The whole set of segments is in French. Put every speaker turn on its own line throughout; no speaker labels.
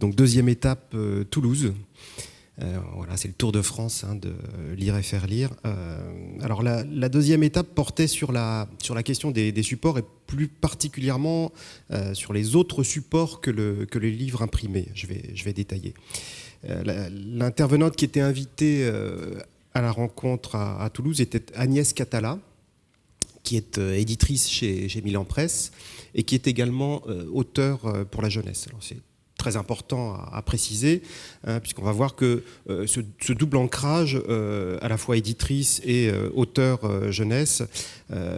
Donc deuxième étape, Toulouse. Voilà, c'est le Tour de France de lire et faire lire. Alors la deuxième étape portait sur la question des supports et plus particulièrement sur les autres supports que les livres imprimés. Je vais détailler. L'intervenante qui était invitée à la rencontre à Toulouse était Agnès Catala, qui est éditrice chez Milan Presse et qui est également auteur pour la jeunesse. Alors c'est très important à préciser, puisqu'on va voir que ce double ancrage, à la fois éditrice et auteur jeunesse,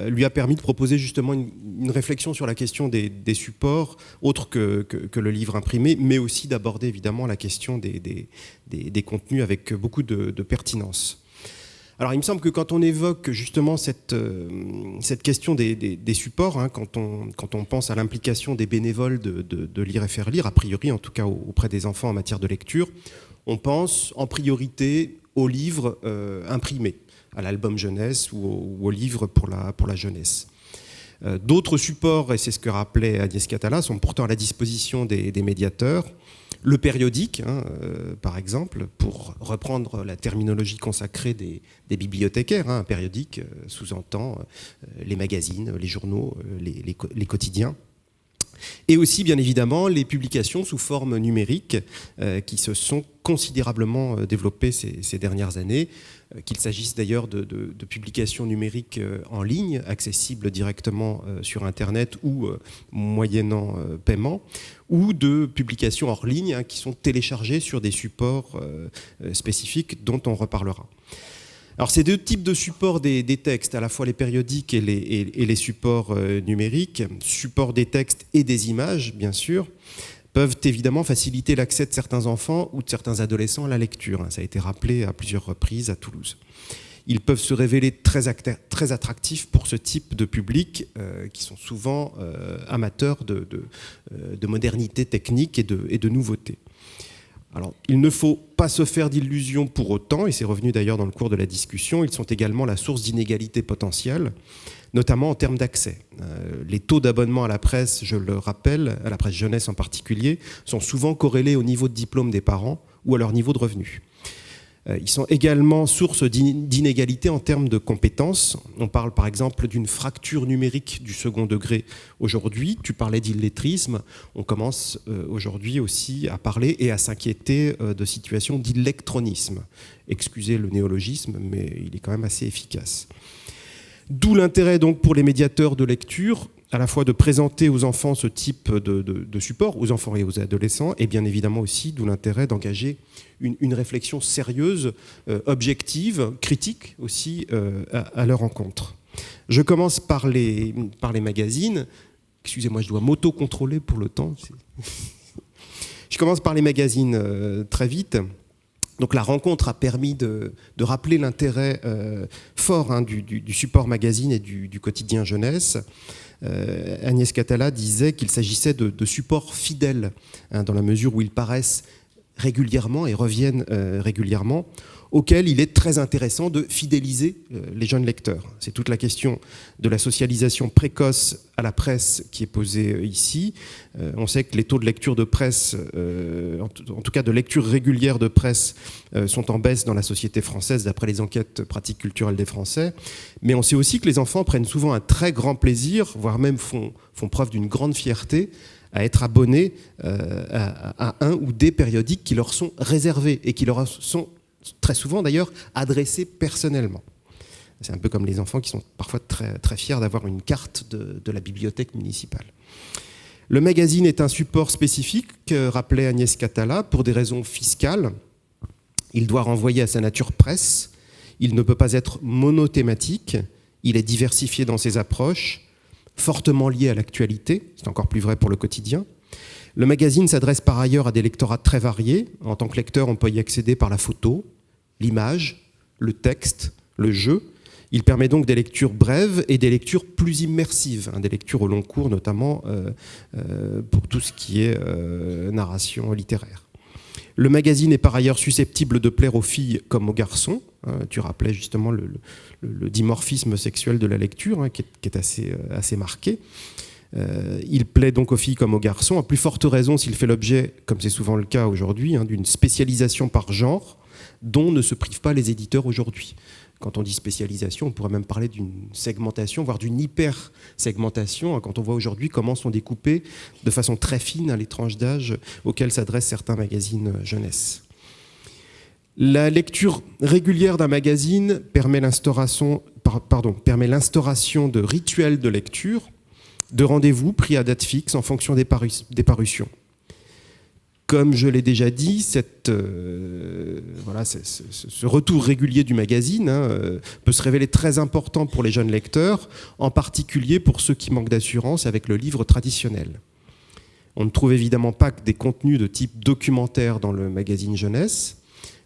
lui a permis de proposer justement une réflexion sur la question des supports, autres que le livre imprimé, mais aussi d'aborder évidemment la question des contenus avec beaucoup de pertinence. Alors il me semble que quand on évoque justement cette question des supports, quand on pense à l'implication des bénévoles de lire et faire lire, a priori en tout cas auprès des enfants en matière de lecture, on pense en priorité aux livres imprimés, à l'album jeunesse ou aux livres pour la jeunesse. D'autres supports, et c'est ce que rappelait Agnès Catala, sont pourtant à la disposition des médiateurs. Le périodique, par exemple, pour reprendre la terminologie consacrée des bibliothécaires, un périodique sous-entend les magazines, les journaux, les quotidiens. Et aussi, bien évidemment, les publications sous forme numérique qui se sont considérablement développées ces dernières années, qu'il s'agisse d'ailleurs de publications numériques en ligne, accessibles directement sur Internet ou moyennant paiement, ou de publications hors ligne qui sont téléchargées sur des supports spécifiques dont on reparlera. Alors ces deux types de supports des textes, à la fois les périodiques et les supports numériques, supports des textes et des images, bien sûr, peuvent évidemment faciliter l'accès de certains enfants ou de certains adolescents à la lecture. Ça a été rappelé à plusieurs reprises à Toulouse. Ils peuvent se révéler très attractifs pour ce type de public qui sont souvent amateurs de modernité technique et de nouveautés. Alors, il ne faut pas se faire d'illusions pour autant, et c'est revenu d'ailleurs dans le cours de la discussion, ils sont également la source d'inégalités potentielles, notamment en termes d'accès. Les taux d'abonnement à la presse, je le rappelle, à la presse jeunesse en particulier, sont souvent corrélés au niveau de diplôme des parents ou à leur niveau de revenus. Ils sont également source d'inégalités en termes de compétences. On parle par exemple d'une fracture numérique du second degré aujourd'hui. Tu parlais d'illettrisme. On commence aujourd'hui aussi à parler et à s'inquiéter de situations d'électronisme. Excusez le néologisme, mais il est quand même assez efficace. D'où l'intérêt donc pour les médiateurs de lecture, à la fois de présenter aux enfants ce type de support, aux enfants et aux adolescents, et bien évidemment aussi d'où l'intérêt d'engager une réflexion sérieuse, objective, critique aussi à leur encontre. Je commence par les magazines. Excusez-moi, je dois m'auto-contrôler pour le temps. Je commence par les magazines très vite. Donc la rencontre a permis de rappeler l'intérêt fort du support magazine et du quotidien jeunesse. Agnès Catala disait qu'il s'agissait de supports fidèles, dans la mesure où ils paraissent régulièrement et reviennent régulièrement, auquel il est très intéressant de fidéliser les jeunes lecteurs. C'est toute la question de la socialisation précoce à la presse qui est posée ici. On sait que les taux de lecture de presse, en tout cas de lecture régulière de presse, sont en baisse dans la société française d'après les enquêtes pratiques culturelles des Français. Mais on sait aussi que les enfants prennent souvent un très grand plaisir, voire même font preuve d'une grande fierté à être abonnés à un ou des périodiques qui leur sont réservés et qui leur sont très souvent d'ailleurs adressés personnellement. C'est un peu comme les enfants qui sont parfois très, très fiers d'avoir une carte de la bibliothèque municipale. Le magazine est un support spécifique, rappelait Agnès Catala, pour des raisons fiscales. Il doit renvoyer à sa nature presse, il ne peut pas être monothématique, il est diversifié dans ses approches, fortement lié à l'actualité, c'est encore plus vrai pour le quotidien. Le magazine s'adresse par ailleurs à des lectorats très variés. En tant que lecteur, on peut y accéder par la photo, l'image, le texte, le jeu. Il permet donc des lectures brèves et des lectures plus immersives, des lectures au long cours notamment pour tout ce qui est narration littéraire. Le magazine est par ailleurs susceptible de plaire aux filles comme aux garçons. Tu rappelais justement le dimorphisme sexuel de la lecture qui est assez marqué. Il plaît donc aux filles comme aux garçons, à plus forte raison s'il fait l'objet, comme c'est souvent le cas aujourd'hui, d'une spécialisation par genre dont ne se privent pas les éditeurs aujourd'hui. Quand on dit spécialisation, on pourrait même parler d'une segmentation, voire d'une hyper-segmentation, quand on voit aujourd'hui comment sont découpées de façon très fine les tranches d'âge auxquelles s'adressent certains magazines jeunesse. La lecture régulière d'un magazine permet l'instauration de rituels de lecture, de rendez-vous pris à date fixe en fonction des parutions. Comme je l'ai déjà dit, ce retour régulier du magazine peut se révéler très important pour les jeunes lecteurs, en particulier pour ceux qui manquent d'assurance avec le livre traditionnel. On ne trouve évidemment pas que des contenus de type documentaire dans le magazine jeunesse.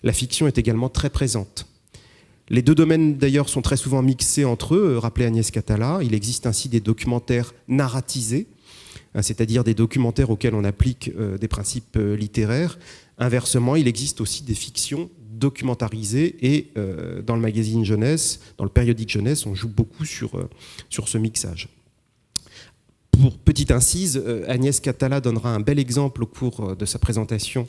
La fiction est également très présente. Les deux domaines d'ailleurs sont très souvent mixés entre eux, rappelait Agnès Catala. Il existe ainsi des documentaires narratisés, c'est-à-dire des documentaires auxquels on applique des principes littéraires. Inversement, il existe aussi des fictions documentarisées et dans le magazine jeunesse, dans le périodique jeunesse, on joue beaucoup sur ce mixage. Pour petite incise, Agnès Catala donnera un bel exemple au cours de sa présentation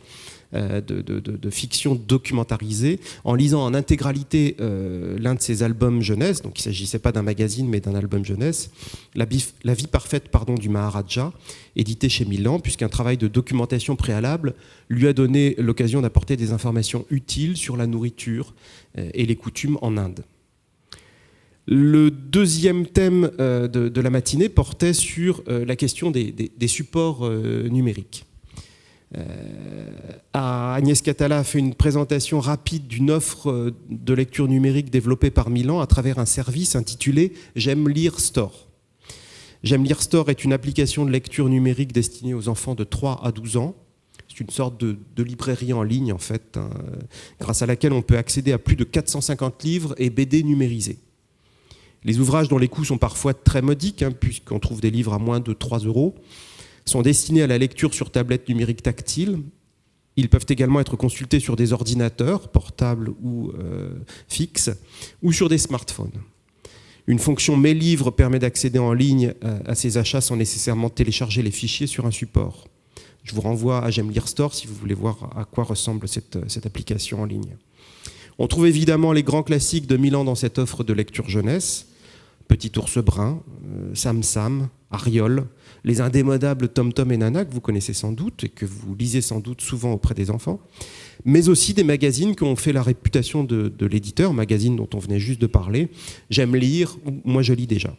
de fiction documentarisée en lisant en intégralité l'un de ses albums jeunesse. Donc il ne s'agissait pas d'un magazine mais d'un album jeunesse, La vie parfaite du Maharaja, édité chez Milan, puisqu'un travail de documentation préalable lui a donné l'occasion d'apporter des informations utiles sur la nourriture et les coutumes en Inde. Le deuxième thème de la matinée portait sur la question des supports numériques. Agnès Catala a fait une présentation rapide d'une offre de lecture numérique développée par Milan à travers un service intitulé J'aime lire Store. J'aime lire Store est une application de lecture numérique destinée aux enfants de 3 à 12 ans. C'est une sorte de librairie en ligne, en fait, grâce à laquelle on peut accéder à plus de 450 livres et BD numérisés. Les ouvrages dont les coûts sont parfois très modiques, puisqu'on trouve des livres à moins de 3 €, sont destinés à la lecture sur tablette numérique tactile. Ils peuvent également être consultés sur des ordinateurs, portables ou fixes, ou sur des smartphones. Une fonction Mes livres permet d'accéder en ligne à ces achats sans nécessairement télécharger les fichiers sur un support. Je vous renvoie à J'aime lire Store si vous voulez voir à quoi ressemble cette application en ligne. On trouve évidemment les grands classiques de Milan dans cette offre de lecture jeunesse. Petit ours brun, Sam Sam, Ariol, les indémodables Tom Tom et Nana que vous connaissez sans doute et que vous lisez sans doute souvent auprès des enfants, mais aussi des magazines qui ont fait la réputation de l'éditeur, magazine dont on venait juste de parler, J'aime lire ou Moi je lis déjà.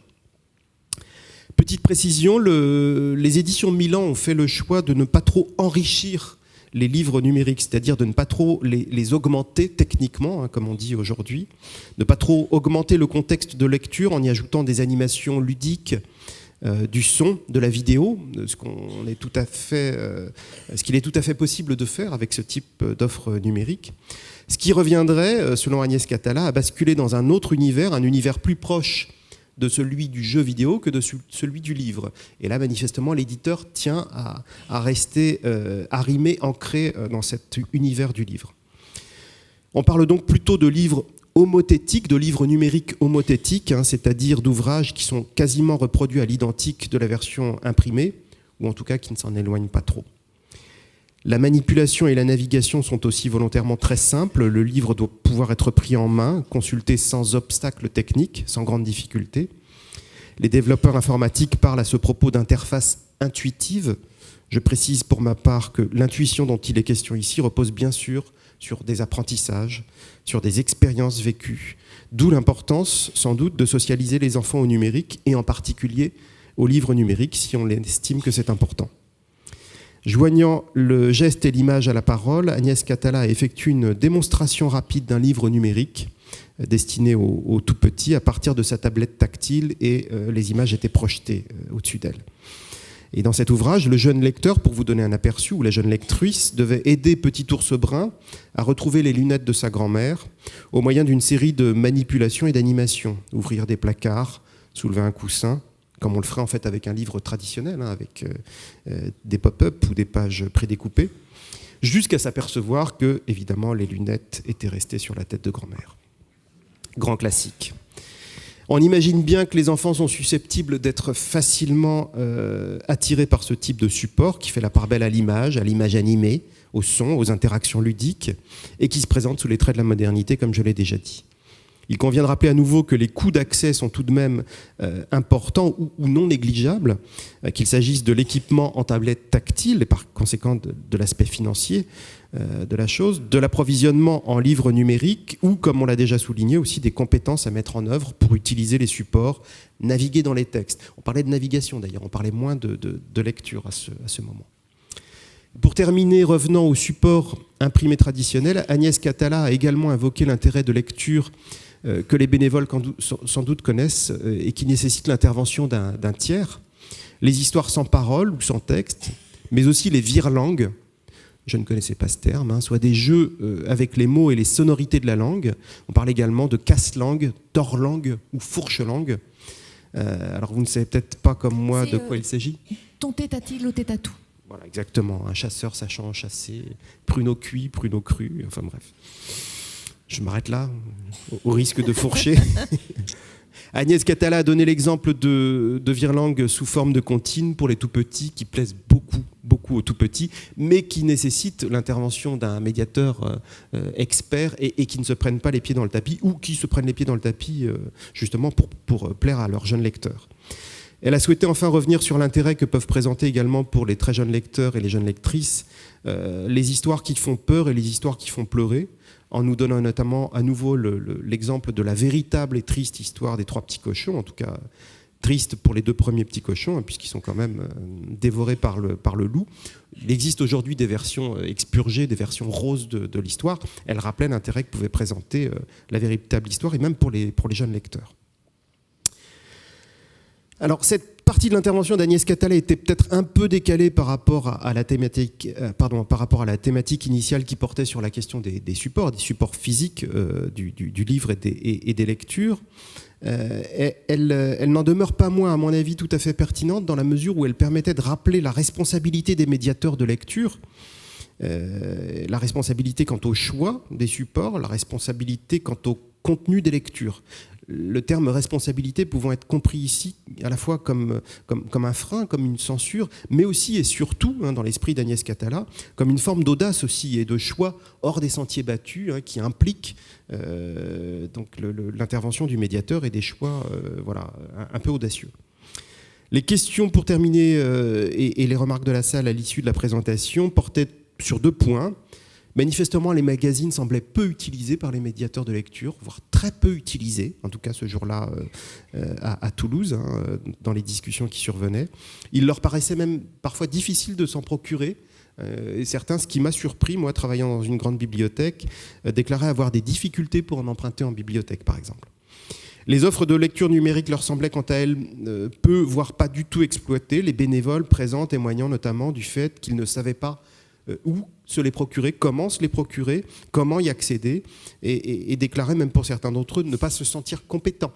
Petite précision, les éditions Milan ont fait le choix de ne pas trop enrichir les livres numériques, c'est-à-dire de ne pas trop les augmenter techniquement, comme on dit aujourd'hui, ne pas trop augmenter le contexte de lecture en y ajoutant des animations ludiques, du son, de la vidéo, ce qu'il est tout à fait possible de faire avec ce type d'offre numérique. Ce qui reviendrait, selon Agnès Catala, à basculer dans un autre univers, un univers plus proche de celui du jeu vidéo que de celui du livre. Et là, manifestement, l'éditeur tient à rester arrimé, ancré dans cet univers du livre. On parle donc plutôt de livres homothétiques, de livres numériques homothétiques, c'est-à-dire d'ouvrages qui sont quasiment reproduits à l'identique de la version imprimée, ou en tout cas qui ne s'en éloignent pas trop. La manipulation et la navigation sont aussi volontairement très simples. Le livre doit pouvoir être pris en main, consulté sans obstacle technique, sans grande difficulté. Les développeurs informatiques parlent à ce propos d'interfaces intuitives. Je précise pour ma part que l'intuition dont il est question ici repose bien sûr sur des apprentissages, sur des expériences vécues. D'où l'importance, sans doute, de socialiser les enfants au numérique et en particulier au livre numérique si on estime que c'est important. Joignant le geste et l'image à la parole, Agnès Catala a effectué une démonstration rapide d'un livre numérique destiné aux tout petits à partir de sa tablette tactile et les images étaient projetées au-dessus d'elle. Et dans cet ouvrage, le jeune lecteur, pour vous donner un aperçu, ou la jeune lectrice, devait aider Petit ours brun à retrouver les lunettes de sa grand-mère au moyen d'une série de manipulations et d'animations. Ouvrir des placards, soulever un coussin, comme on le ferait en fait avec un livre traditionnel, avec des pop-up ou des pages prédécoupées, jusqu'à s'apercevoir que, évidemment, les lunettes étaient restées sur la tête de grand-mère. Grand classique. On imagine bien que les enfants sont susceptibles d'être facilement attirés par ce type de support qui fait la part belle à l'image animée, au son, aux interactions ludiques, et qui se présente sous les traits de la modernité, comme je l'ai déjà dit. Il convient de rappeler à nouveau que les coûts d'accès sont tout de même importants ou non négligeables, qu'il s'agisse de l'équipement en tablette tactile et par conséquent de l'aspect financier de la chose, de l'approvisionnement en livres numériques ou, comme on l'a déjà souligné, aussi des compétences à mettre en œuvre pour utiliser les supports, naviguer dans les textes. On parlait de navigation d'ailleurs, on parlait moins de lecture à ce moment. Pour terminer, revenant au support imprimé traditionnel, Agnès Catala a également invoqué l'intérêt de lecture que les bénévoles sans doute connaissent et qui nécessite l'intervention d'un tiers. Les histoires sans parole ou sans texte, mais aussi les virelangues, je ne connaissais pas ce terme, soit des jeux avec les mots et les sonorités de la langue. On parle également de casse-langue, tord-langue ou fourche-langue. Alors vous ne savez peut-être pas comme moi de quoi il s'agit.
Tonté-tati, loté-tatou.
Voilà, exactement. Un chasseur sachant chasser, pruneau cuit, pruneau cru, enfin bref. Je m'arrête là, au risque de fourcher. Agnès Catala a donné l'exemple de virelangue sous forme de comptine pour les tout-petits qui plaisent beaucoup aux tout-petits, mais qui nécessitent l'intervention d'un médiateur expert et qui ne se prennent pas les pieds dans le tapis ou qui se prennent les pieds dans le tapis justement pour plaire à leurs jeunes lecteurs. Elle a souhaité enfin revenir sur l'intérêt que peuvent présenter également pour les très jeunes lecteurs et les jeunes lectrices les histoires qui font peur et les histoires qui font pleurer, en nous donnant notamment à nouveau l'exemple de la véritable et triste histoire des 3 petits cochons, en tout cas triste pour les 2 premiers petits cochons, puisqu'ils sont quand même dévorés par le loup. Il existe aujourd'hui des versions expurgées, des versions roses de l'histoire. Elle rappelait l'intérêt que pouvait présenter la véritable histoire, et même pour les jeunes lecteurs. Alors, cette partie de l'intervention d'Agnès Catala était peut-être un peu décalée par rapport à la thématique, initiale qui portait sur la question des supports physiques du livre et des lectures. Elle n'en demeure pas moins, à mon avis, tout à fait pertinente dans la mesure où elle permettait de rappeler la responsabilité des médiateurs de lecture, la responsabilité quant au choix des supports, la responsabilité quant au contenu des lectures. Le terme responsabilité pouvant être compris ici à la fois comme un frein, comme une censure, mais aussi et surtout, dans l'esprit d'Agnès Catala, comme une forme d'audace aussi et de choix hors des sentiers battus qui implique donc l'intervention du médiateur et des choix un peu audacieux. Les questions, pour terminer, et les remarques de la salle à l'issue de la présentation portaient sur 2 points. Manifestement, les magazines semblaient peu utilisés par les médiateurs de lecture, voire très peu utilisés, en tout cas ce jour-là à Toulouse, dans les discussions qui survenaient. Il leur paraissait même parfois difficile de s'en procurer. Et certains, ce qui m'a surpris, moi, travaillant dans une grande bibliothèque, déclaraient avoir des difficultés pour en emprunter en bibliothèque, par exemple. Les offres de lecture numérique leur semblaient, quant à elles, peu, voire pas du tout exploitées, les bénévoles présents témoignant notamment du fait qu'ils ne savaient pas où se les procurer, comment se les procurer, comment y accéder, et déclarer même pour certains d'entre eux de ne pas se sentir compétents.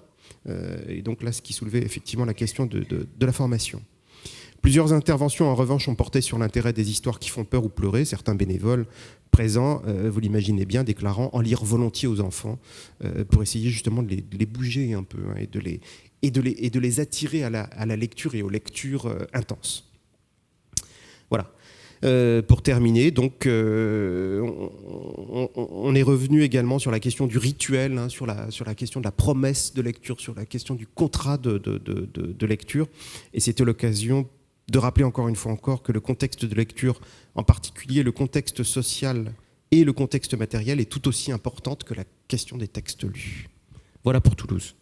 Et donc là, ce qui soulevait effectivement la question de la formation. Plusieurs interventions, en revanche, ont porté sur l'intérêt des histoires qui font peur ou pleurer. Certains bénévoles présents, vous l'imaginez bien, déclarant en lire volontiers aux enfants pour essayer justement de les bouger un peu et de les attirer à la lecture et aux lectures intenses. Voilà. Pour terminer, donc, on est revenu également sur la question du rituel, sur la question de la promesse de lecture, sur la question du contrat de lecture. Et c'était l'occasion de rappeler encore une fois que le contexte de lecture, en particulier le contexte social et le contexte matériel, est tout aussi importante que la question des textes lus. Voilà pour Toulouse.